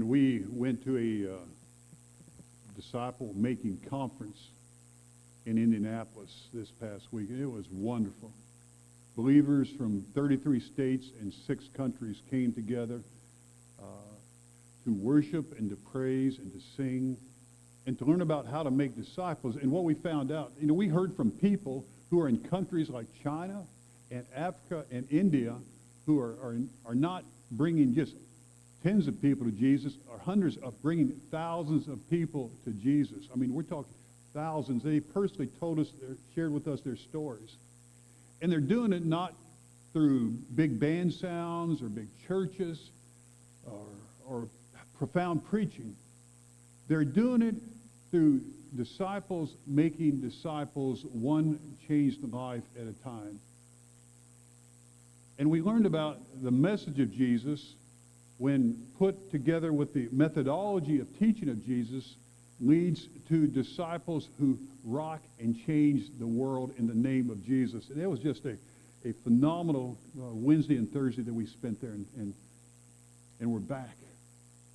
And we went to a disciple-making conference in Indianapolis this past week. It was wonderful. Believers from 33 states and 6 countries came together to worship and to praise and to sing and to learn about how to make disciples. And what we found out, we heard from people who are in countries like China and Africa and India who are not bringing just tens of people to Jesus, or hundreds of bringing thousands of people to Jesus. I mean, we're talking thousands. They personally told us, shared with us their stories. And they're doing it not through big band sounds or big churches or profound preaching. They're doing it through disciples making disciples, one changed life at a time. And we learned about the message of Jesus when put together with the methodology of teaching of Jesus leads to disciples who rock and change the world in the name of Jesus. And it was just a phenomenal Wednesday and Thursday that we spent there, and we're back.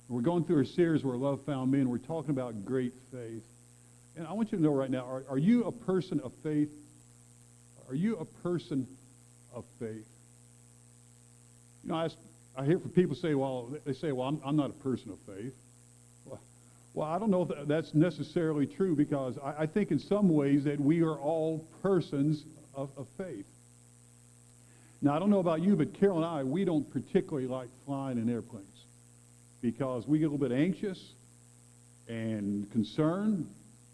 We're going through a series where love found me, and we're talking about great faith. And I want you to know right now, are you a person of faith? Are you a person of faith? I hear from people say, well, I'm not a person of faith. Well, I don't know if that's necessarily true, because I think in some ways that we are all persons of faith. Now, I don't know about you, but Carol and I, we don't particularly like flying in airplanes because we get a little bit anxious and concerned,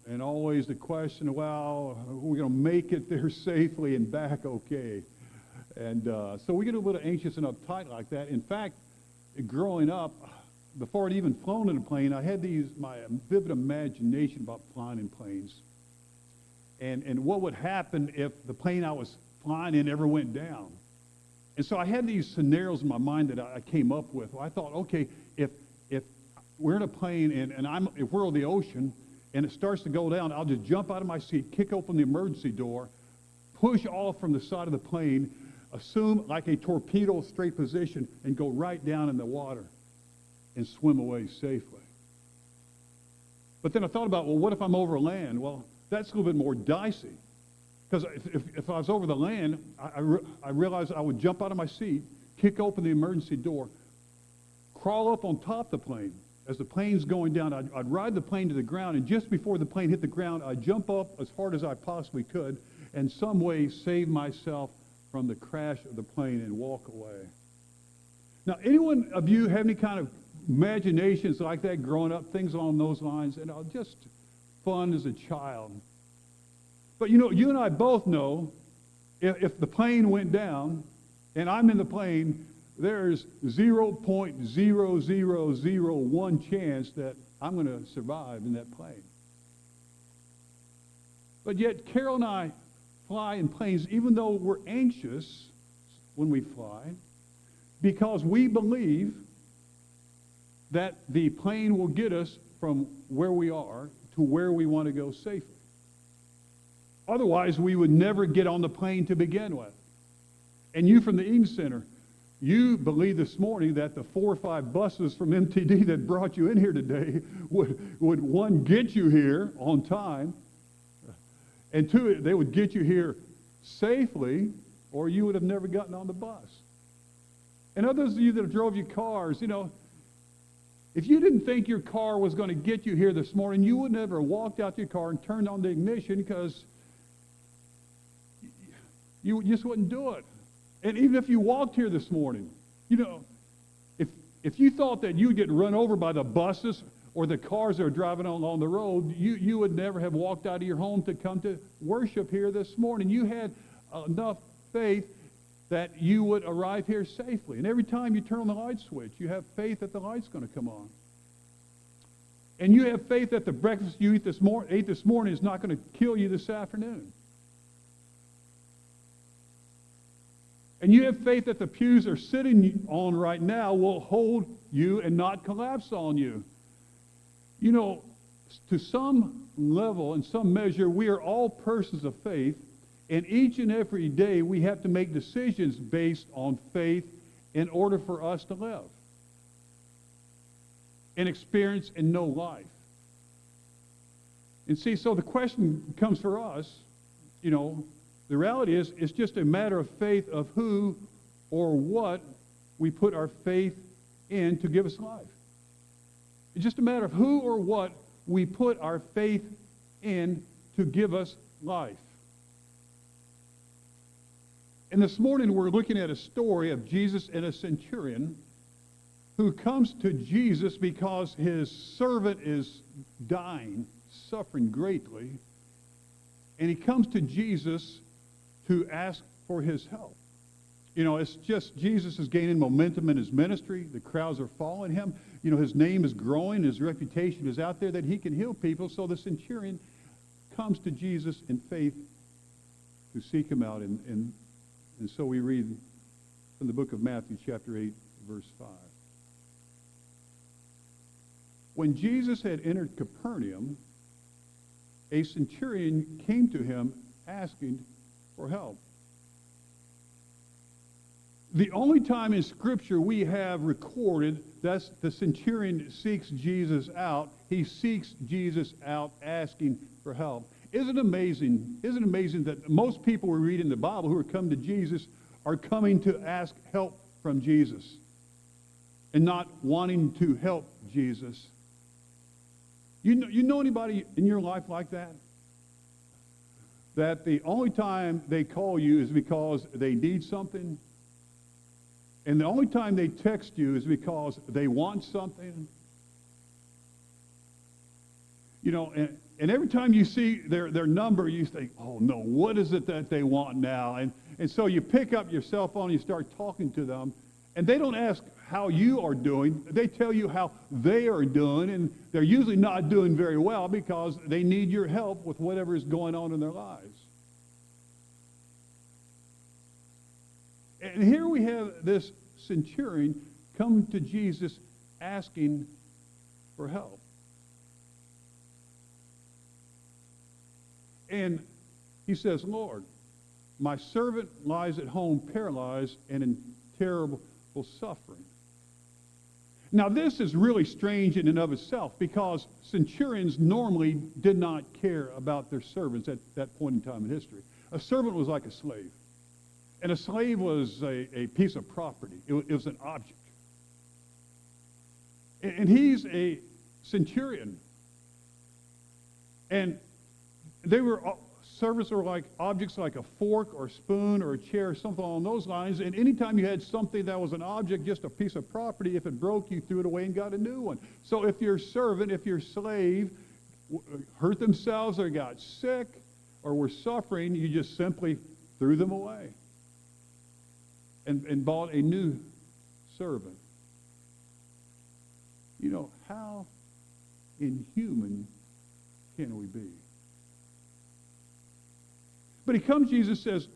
and always the question, well, are we going to make it there safely and back okay? And so we get a little anxious and uptight like that. In fact, growing up, before I'd even flown in a plane, I had my vivid imagination about flying in planes. And what would happen if the plane I was flying in ever went down. And so I had these scenarios in my mind that I came up with. Well, I thought, okay, if we're in a plane and if we're on the ocean and it starts to go down, I'll just jump out of my seat, kick open the emergency door, push off from the side of the plane, assume like a torpedo straight position, and go right down in the water and swim away safely. But then I thought about, well, what if I'm over land? Well, that's a little bit more dicey. Because if I was over the land, I realized I would jump out of my seat, kick open the emergency door, crawl up on top of the plane. As the plane's going down, I'd ride the plane to the ground, and just before the plane hit the ground, I'd jump up as hard as I possibly could and some way save myself from the crash of the plane and walk away. Now, anyone of you have any kind of imaginations like that growing up, things along those lines? And just fun as a child. But you and I both know if the plane went down and I'm in the plane, there's 0.0001 chance that I'm going to survive in that plane. But yet Carol and I fly in planes even though we're anxious when we fly, because we believe that the plane will get us from where we are to where we want to go safely. Otherwise, we would never get on the plane to begin with. And you from the Eden Center, you believe this morning that the 4 or 5 buses from MTD that brought you in here today would one, get you here on time, and 2, they would get you here safely, or you would have never gotten on the bus. And others of you that drove your cars, if you didn't think your car was going to get you here this morning, you would never have walked out to your car and turned on the ignition, because you just wouldn't do it. And even if you walked here this morning, if you thought that you'd get run over by the buses or the cars that are driving along the road, you would never have walked out of your home to come to worship here this morning. You had enough faith that you would arrive here safely. And every time you turn on the light switch, you have faith that the light's going to come on. And you have faith that the breakfast you ate this morning is not going to kill you this afternoon. And you have faith that the pews are sitting on right now will hold you and not collapse on you. To some level and some measure, we are all persons of faith, and each and every day we have to make decisions based on faith in order for us to live. and experience and know life. And see, so the question comes for us, the reality is it's just a matter of faith of who or what we put our faith in to give us life. It's just a matter of who or what we put our faith in to give us life. And this morning we're looking at a story of Jesus and a centurion who comes to Jesus because his servant is dying, suffering greatly, and he comes to Jesus to ask for his help. It's just Jesus is gaining momentum in his ministry. The crowds are following him. His name is growing. His reputation is out there that he can heal people. So the centurion comes to Jesus in faith to seek him out. And so we read from the book of Matthew, chapter 8, verse 5. When Jesus had entered Capernaum, a centurion came to him asking for help. The only time in Scripture we have recorded that the centurion seeks Jesus out. He seeks Jesus out asking for help. Isn't it amazing? Isn't it amazing that most people we read in the Bible who are coming to Jesus are coming to ask help from Jesus and not wanting to help Jesus? You know anybody in your life like that? That the only time they call you is because they need something, and the only time they text you is because they want something. And every time you see their number, you think, oh no, what is it that they want now? And so you pick up your cell phone, you start talking to them, and they don't ask how you are doing. They tell you how they are doing, and they're usually not doing very well because they need your help with whatever is going on in their lives. And here we have this centurion come to Jesus asking for help. And he says, Lord, my servant lies at home paralyzed and in terrible suffering. Now, this is really strange in and of itself because centurions normally did not care about their servants at that point in time in history. A servant was like a slave. And a slave was a piece of property. It was an object. And he's a centurion. And servants were like objects like a fork or a spoon or a chair, something along those lines. And anytime you had something that was an object, just a piece of property, if it broke, you threw it away and got a new one. So if your servant, if your slave hurt themselves or got sick or were suffering, you just simply threw them away and bought a new servant. How inhuman can we be? But he comes, Jesus says,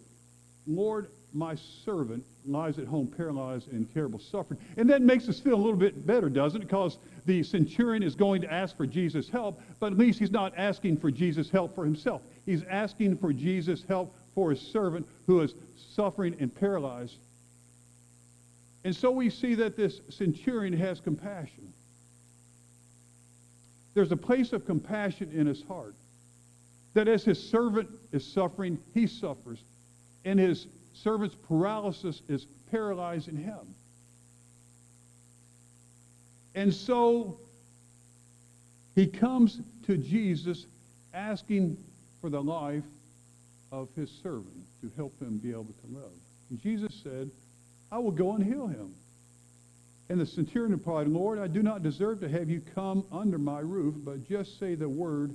Lord, my servant lies at home paralyzed and in terrible suffering. And that makes us feel a little bit better, doesn't it? Because the centurion is going to ask for Jesus' help, but at least he's not asking for Jesus' help for himself. He's asking for Jesus' help for his servant who is suffering and paralyzed. And so we see that this centurion has compassion. There's a place of compassion in his heart. That as his servant is suffering, he suffers. And his servant's paralysis is paralyzing him. And so he comes to Jesus asking for the life of his servant to help him be able to live. And Jesus said, I will go and heal him. And the centurion replied, Lord, I do not deserve to have you come under my roof, but just say the word,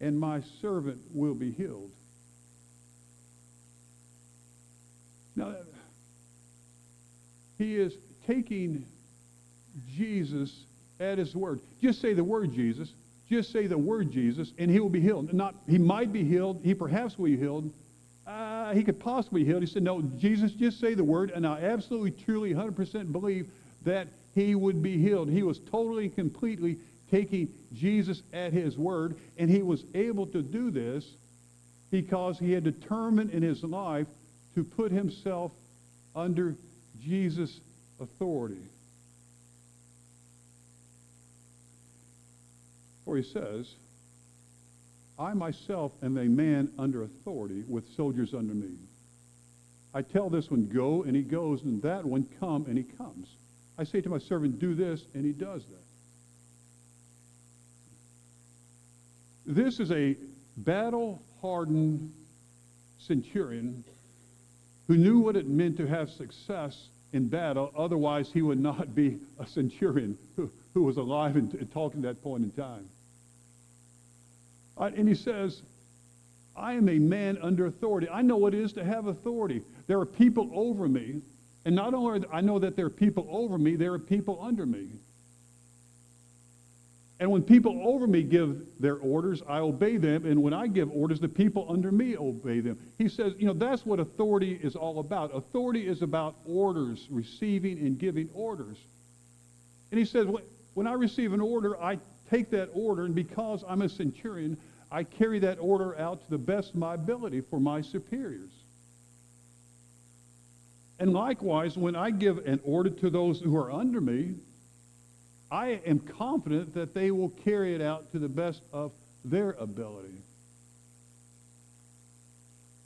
and my servant will be healed. Now, he is taking Jesus at his word. Just say the word, Jesus. Just say the word, Jesus, and he will be healed. He might be healed. He perhaps will be healed. He could possibly be healed. He said, no, Jesus, just say the word, and I absolutely, truly, 100% believe that he would be healed. He was totally and completely taking Jesus at his word, and he was able to do this because he had determined in his life to put himself under Jesus' authority. For he says, I myself am a man under authority with soldiers under me. I tell this one, go, and he goes, and that one, come, and he comes. I say to my servant, do this, and he does that. This is a battle-hardened centurion who knew what it meant to have success in battle. Otherwise, he would not be a centurion who was alive and talking at that point in time. And he says, I am a man under authority. I know what it is to have authority. There are people over me. And not only I know that there are people over me, there are people under me. And when people over me give their orders, I obey them. And when I give orders, the people under me obey them. He says, that's what authority is all about. Authority is about orders, receiving and giving orders. And he says, when I receive an order, I take that order, and because I'm a centurion, I carry that order out to the best of my ability for my superiors. And likewise, when I give an order to those who are under me, I am confident that they will carry it out to the best of their ability.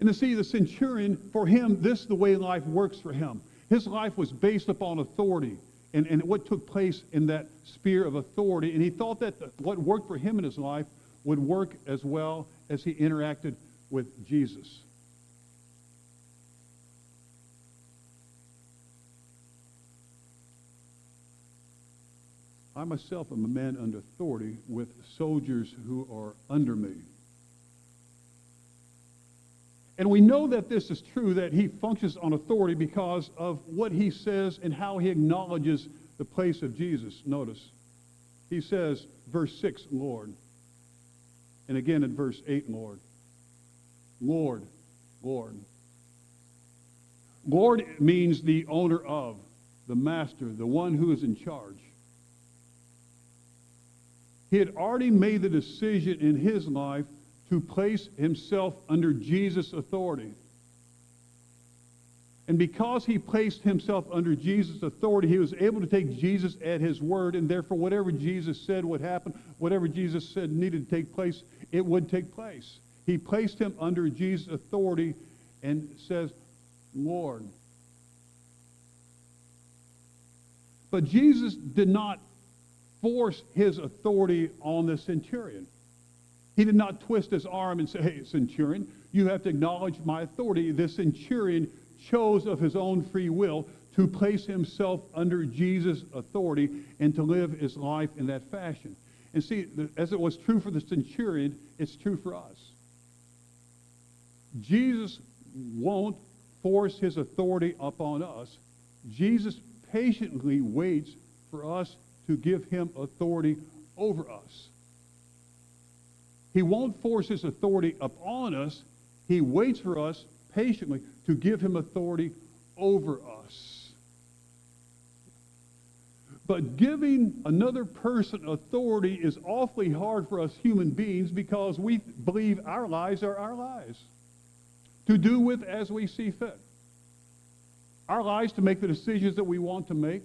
And to see the centurion, for him, this is the way life works for him. His life was based upon authority and what took place in that sphere of authority. And he thought that what worked for him in his life would work as well as he interacted with Jesus. I myself am a man under authority with soldiers who are under me. And we know that this is true, that he functions on authority because of what he says and how he acknowledges the place of Jesus. Notice, he says, verse 6, Lord. And again in verse 8, Lord. Lord, Lord. Lord means the owner of, the master, the one who is in charge. He had already made the decision in his life to place himself under Jesus' authority. And because he placed himself under Jesus' authority, he was able to take Jesus at his word, and therefore whatever Jesus said would happen, whatever Jesus said needed to take place, it would take place. He placed him under Jesus' authority and says, Lord. But Jesus did not force his authority on the centurion. He did not twist his arm and say, hey, centurion, you have to acknowledge my authority. The centurion chose of his own free will to place himself under Jesus' authority and to live his life in that fashion. And see, as it was true for the centurion, it's true for us. Jesus won't force his authority upon us. Jesus patiently waits for us to give him authority over us. He won't force his authority upon us. He waits for us patiently to give him authority over us. But giving another person authority is awfully hard for us human beings because we believe our lives are our lives, to do with as we see fit. Our lives to make the decisions that we want to make.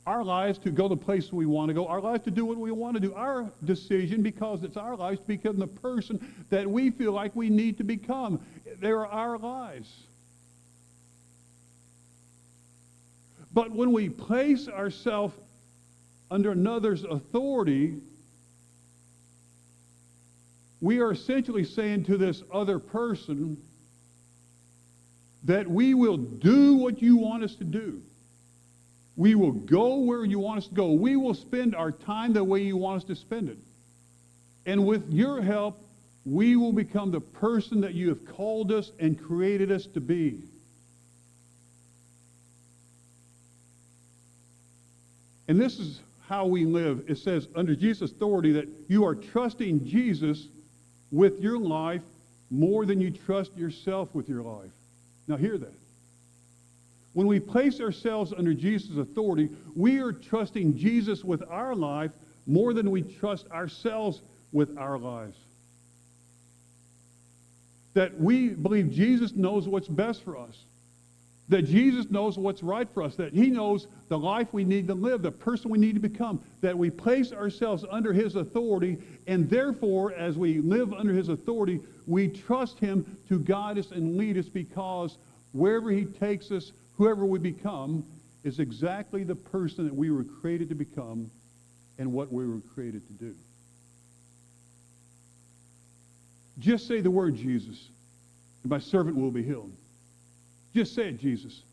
Our lives to go the place we want to go. Our lives to do what we want to do. Our decision, because it's our lives, to become the person that we feel like we need to become. They're our lives. But when we place ourselves under another's authority, we are essentially saying to this other person that we will do what you want us to do. We will go where you want us to go. We will spend our time the way you want us to spend it. And with your help, we will become the person that you have called us and created us to be. And this is how we live. It says, under Jesus' authority, that you are trusting Jesus with your life more than you trust yourself with your life. Now hear that. When we place ourselves under Jesus' authority, we are trusting Jesus with our life more than we trust ourselves with our lives. That we believe Jesus knows what's best for us. That Jesus knows what's right for us, that he knows the life we need to live, the person we need to become, that we place ourselves under his authority, and therefore, as we live under his authority, we trust him to guide us and lead us, because wherever he takes us, whoever we become, is exactly the person that we were created to become and what we were created to do. Just say the word Jesus, and my servant will be healed. Just say it, Jesus.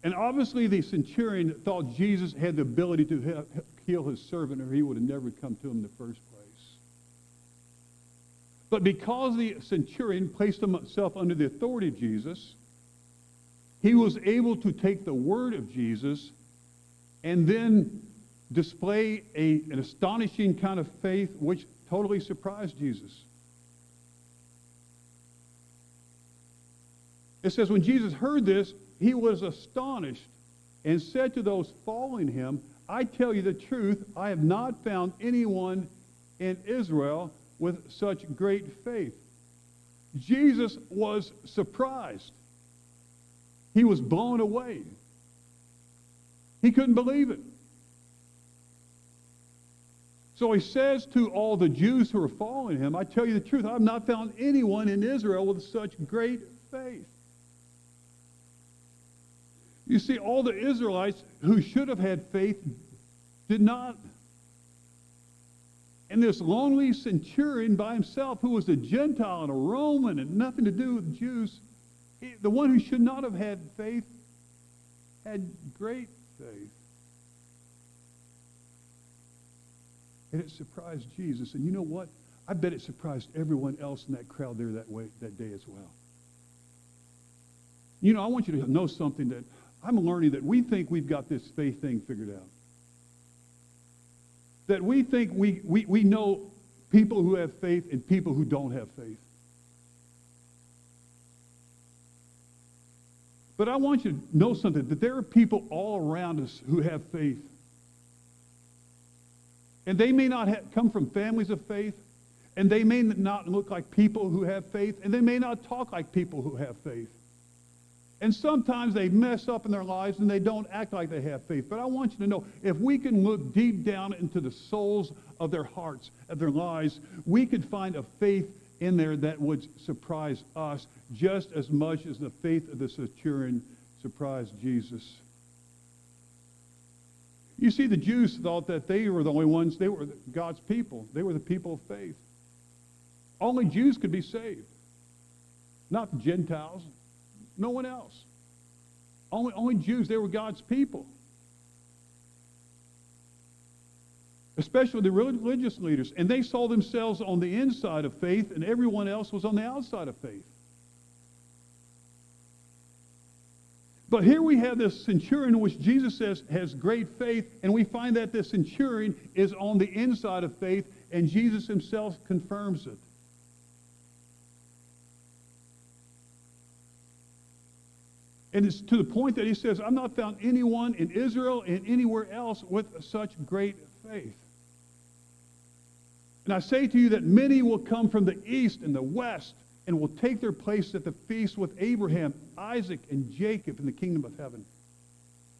And obviously the centurion thought Jesus had the ability to heal his servant, or he would have never come to him in the first place. But because the centurion placed himself under the authority of Jesus, he was able to take the word of Jesus and then display an astonishing kind of faith which totally surprised Jesus. It says, when Jesus heard this, he was astonished and said to those following him, I tell you the truth, I have not found anyone in Israel with such great faith. Jesus was surprised. He was blown away. He couldn't believe it. So he says to all the Jews who are following him, I tell you the truth, I have not found anyone in Israel with such great faith. You see, all the Israelites who should have had faith did not. And this lonely centurion by himself, who was a Gentile and a Roman and nothing to do with Jews, the one who should not have had faith, had great faith. And it surprised Jesus. And you know what? I bet it surprised everyone else in that crowd there that day as well. You know, I want you to know something that I'm learning, that we think we've got this faith thing figured out. That we think we know people who have faith and people who don't have faith. But I want you to know something, that there are people all around us who have faith. And they may not come from families of faith, and they may not look like people who have faith, and they may not talk like people who have faith. And sometimes they mess up in their lives and they don't act like they have faith. But I want you to know, if we can look deep down into the souls of their hearts, of their lives, we could find a faith in there that would surprise us just as much as the faith of the centurion surprised Jesus. You see, the Jews thought that they were the only ones, they were God's people. They were the people of faith. Only Jews could be saved, not the Gentiles. No one else. Only Jews. They were God's people. Especially the religious leaders. And they saw themselves on the inside of faith, and everyone else was on the outside of faith. But here we have this centurion, which Jesus says has great faith, and we find that this centurion is on the inside of faith, and Jesus himself confirms it. And it's to the point that he says, I've not found anyone in Israel and anywhere else with such great faith. And I say to you that many will come from the east and the west and will take their place at the feast with Abraham, Isaac, and Jacob in the kingdom of heaven.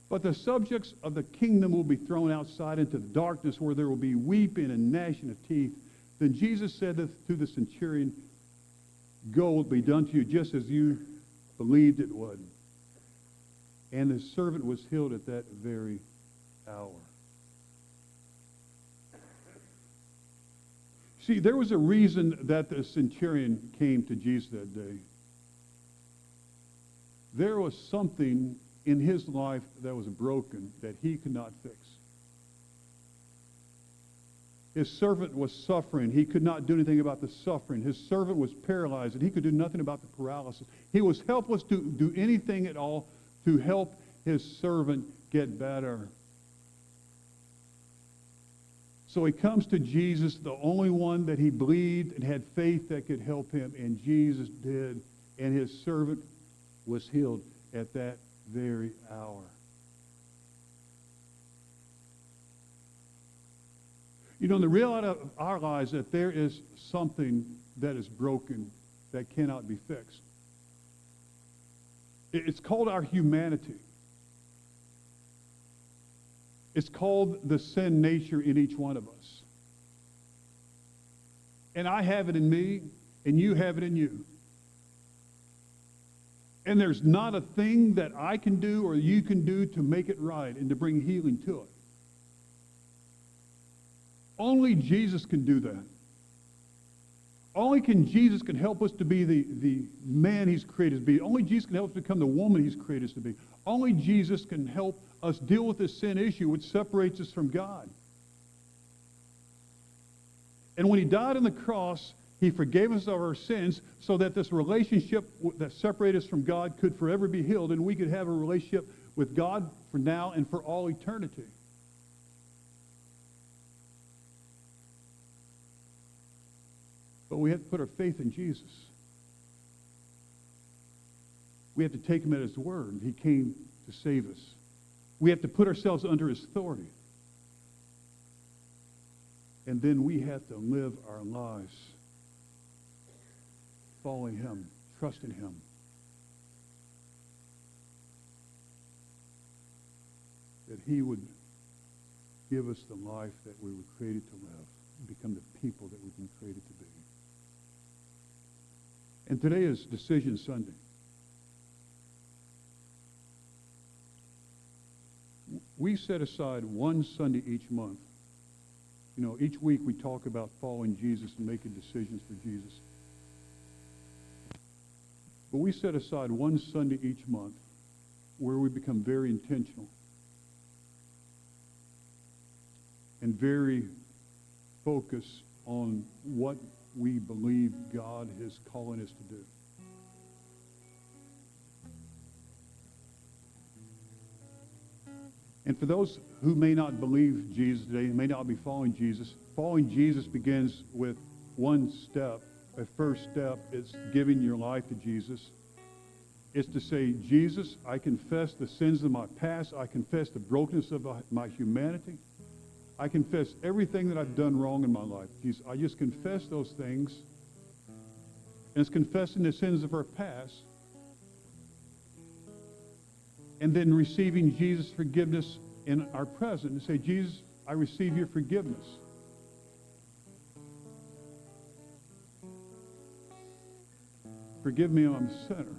But the subjects of the kingdom will be thrown outside into the darkness, where there will be weeping and gnashing of teeth. Then Jesus said to the centurion, Go, it will be done to you just as you believed it would. And the servant was healed at that very hour. See, there was a reason that the centurion came to Jesus that day. There was something in his life that was broken that he could not fix. His servant was suffering. He could not do anything about the suffering. His servant was paralyzed, and he could do nothing about the paralysis. He was helpless to do anything at all to help his servant get better. So he comes to Jesus, the only one that he believed and had faith that could help him, and Jesus did, and his servant was healed at that very hour. You know, the reality of our lives is that there is something that is broken that cannot be fixed. It's called our humanity. It's called the sin nature in each one of us. And I have it in me, and you have it in you. And there's not a thing that I can do or you can do to make it right and to bring healing to it. Only Jesus can do that. Only Jesus can help us to be the man he's created us to be. Only Jesus can help us become the woman he's created us to be. Only Jesus can help us deal with this sin issue which separates us from God. And when he died on the cross, he forgave us of our sins so that this relationship that separated us from God could forever be healed, and we could have a relationship with God for now and for all eternity. But we have to put our faith in Jesus. We have to take him at his word. He came to save us. We have to put ourselves under his authority. And then we have to live our lives following him, trusting him. That he would give us the life that we were created to live and become the people that we've been created to be. And today is Decision Sunday. We set aside one Sunday each month. You know, each week we talk about following Jesus and making decisions for Jesus. But we set aside one Sunday each month where we become very intentional and very focused on what we believe God is calling us to do. And for those who may not believe Jesus today, may not be following Jesus begins with one step. A first step is giving your life to Jesus. It's to say, Jesus, I confess the sins of my past. I confess the brokenness of my humanity. I confess everything that I've done wrong in my life. Jesus, I just confess those things. And it's confessing the sins of our past. And then receiving Jesus' forgiveness in our present. And say, Jesus, I receive your forgiveness. Forgive me, I'm a sinner.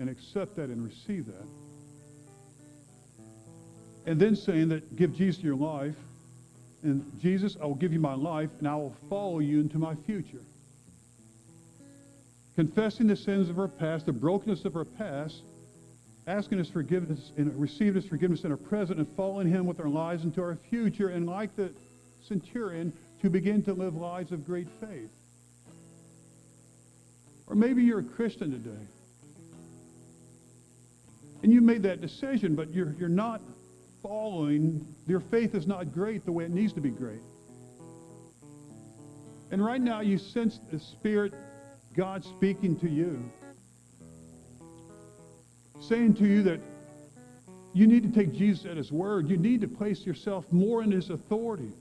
And accept that and receive that. And then saying that, give Jesus your life. And Jesus, I will give you my life, and I will follow you into my future. Confessing the sins of our past, the brokenness of our past, asking his forgiveness and receiving his forgiveness in our present, and following him with our lives into our future, and like the centurion, to begin to live lives of great faith. Or maybe you're a Christian today. And you made that decision, but you're not following. Your faith is not great the way it needs to be great. And right now you sense the Spirit, God speaking to you, saying to you that you need to take Jesus at his word. You need to place yourself more in his authority.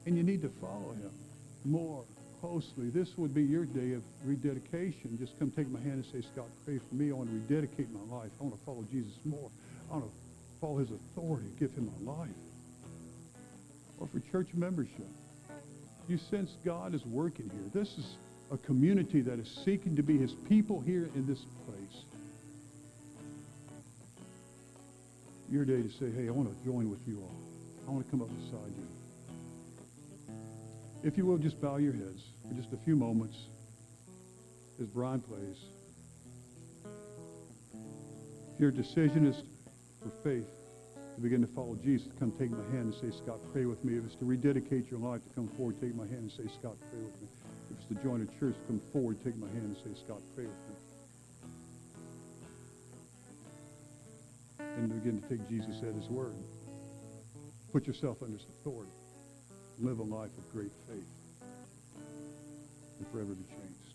And you need to follow him more closely. This would be your day of rededication. Just come take my hand and say, Scott, pray for me. I want to rededicate my life. I want to follow Jesus more. I want to follow his authority, give him my life. Or for church membership. You sense God is working here. This is a community that is seeking to be his people here in this place. Your day to say, hey, I want to join with you all. I want to come up beside you. If you will, just bow your heads for just a few moments as Brian plays. If your decision is for faith to begin to follow Jesus, come take my hand and say, Scott, pray with me. If it's to rededicate your life, to come forward, take my hand and say, Scott, pray with me. If it's to join a church, come forward, take my hand and say, Scott, pray with me. And begin to take Jesus at his word. Put yourself under his authority. Live a life of great faith and forever be changed.